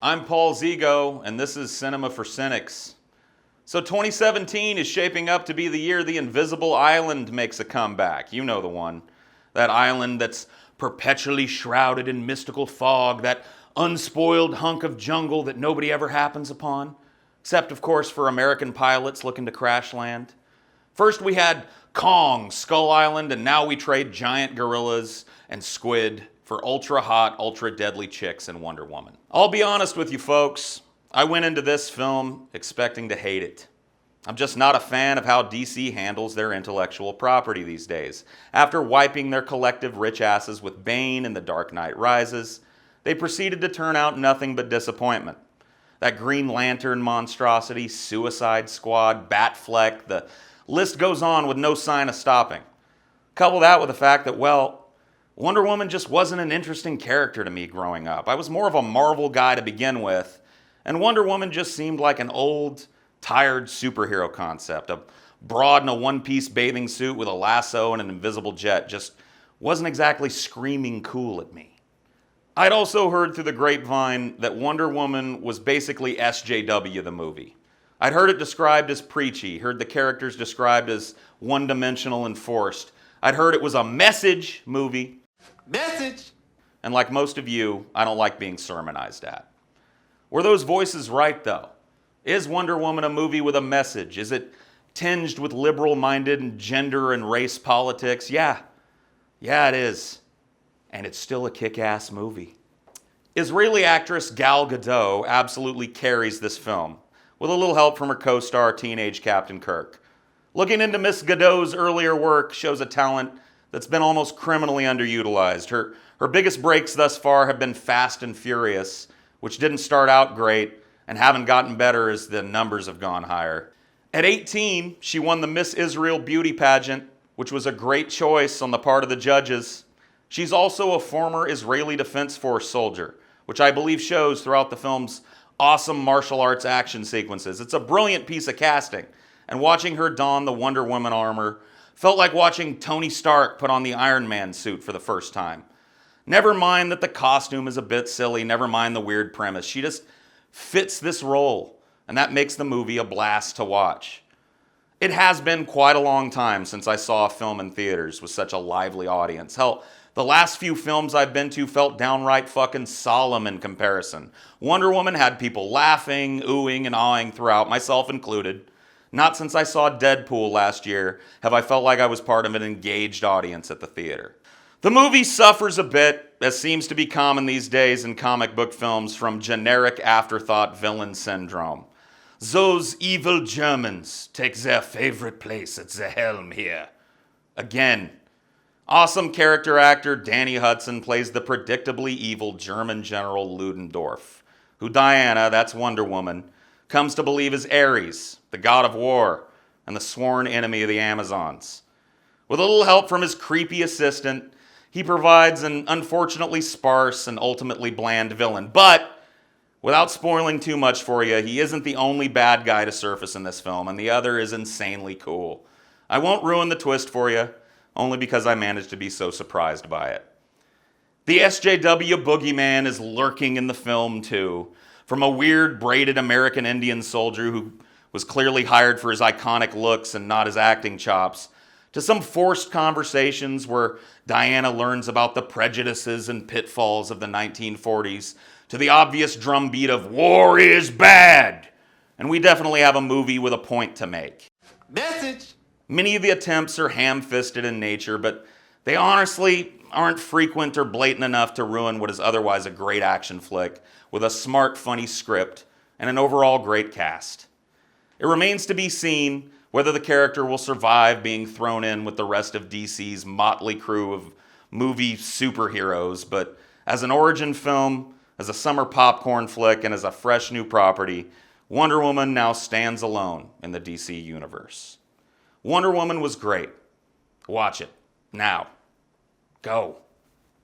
I'm Paul Zigo, and this is CinemaForCynics. So 2017 is shaping up to be the year the Invisible Island makes a comeback. You know the one. That island that's perpetually shrouded in mystical fog, that unspoiled hunk of jungle that nobody ever happens upon. Except, of course, for American pilots looking to crash land. First we had Kong, Skull Island, and now we trade giant gorillas and squid for ultra-hot, ultra-deadly chicks in Wonder Woman. I'll be honest with you folks, I went into this film expecting to hate it. I'm just not a fan of how DC handles their intellectual property these days. After wiping their collective rich asses with Bane in The Dark Knight Rises, they proceeded to turn out nothing but disappointment. That Green Lantern monstrosity, Suicide Squad, Batfleck, the list goes on with no sign of stopping. Couple that with the fact that, well, Wonder Woman just wasn't an interesting character to me growing up. I was more of a Marvel guy to begin with, and Wonder Woman just seemed like an old, tired superhero concept. A broad in a one-piece bathing suit with a lasso and an invisible jet just wasn't exactly screaming cool at me. I'd also heard through the grapevine that Wonder Woman was basically SJW the movie. I'd heard it described as preachy, heard the characters described as one-dimensional and forced. I'd heard it was a message movie. Message! And like most of you, I don't like being sermonized at. Were those voices right, though? Is Wonder Woman a movie with a message? Is it tinged with liberal-minded and gender and race politics? Yeah, it is. And it's still a kick-ass movie. Israeli actress Gal Gadot absolutely carries this film, with a little help from her co-star, teenage Captain Kirk. Looking into Miss Gadot's earlier work shows a talent that's been almost criminally underutilized. Her biggest breaks thus far have been Fast and Furious, which didn't start out great and haven't gotten better as the numbers have gone higher. At 18, she won the Miss Israel beauty pageant, which was a great choice on the part of the judges. She's also a former Israeli Defense Force soldier, which I believe shows throughout the film's awesome martial arts action sequences. It's a brilliant piece of casting, and watching her don the Wonder Woman armor felt like watching Tony Stark put on the Iron Man suit for the first time. Never mind that the costume is a bit silly, never mind the weird premise. She just fits this role, and that makes the movie a blast to watch. It has been quite a long time since I saw a film in theaters with such a lively audience. Hell, the last few films I've been to felt downright fucking solemn in comparison. Wonder Woman had people laughing, oohing, and awing throughout, myself included. Not since I saw Deadpool last year have I felt like I was part of an engaged audience at the theater. The movie suffers a bit, as seems to be common these days in comic book films, from generic afterthought villain syndrome. Those evil Germans take their favorite place at the helm here. Again. Awesome character actor Danny Hudson plays the predictably evil German General Ludendorff, who Diana, that's Wonder Woman, comes to believe is Ares, the god of war, and the sworn enemy of the Amazons. With a little help from his creepy assistant, he provides an unfortunately sparse and ultimately bland villain. But, without spoiling too much for you, he isn't the only bad guy to surface in this film, and the other is insanely cool. I won't ruin the twist for you, only because I managed to be so surprised by it. The SJW boogeyman is lurking in the film too, from a weird braided American Indian soldier who was clearly hired for his iconic looks and not his acting chops, to some forced conversations where Diana learns about the prejudices and pitfalls of the 1940s, to the obvious drumbeat of war is bad. And we definitely have a movie with a point to make. Message! Many of the attempts are ham-fisted in nature, but they honestly aren't frequent or blatant enough to ruin what is otherwise a great action flick with a smart, funny script and an overall great cast. It remains to be seen whether the character will survive being thrown in with the rest of DC's motley crew of movie superheroes, but as an origin film, as a summer popcorn flick, and as a fresh new property, Wonder Woman now stands alone in the DC universe. Wonder Woman was great. Watch it. Now. Go.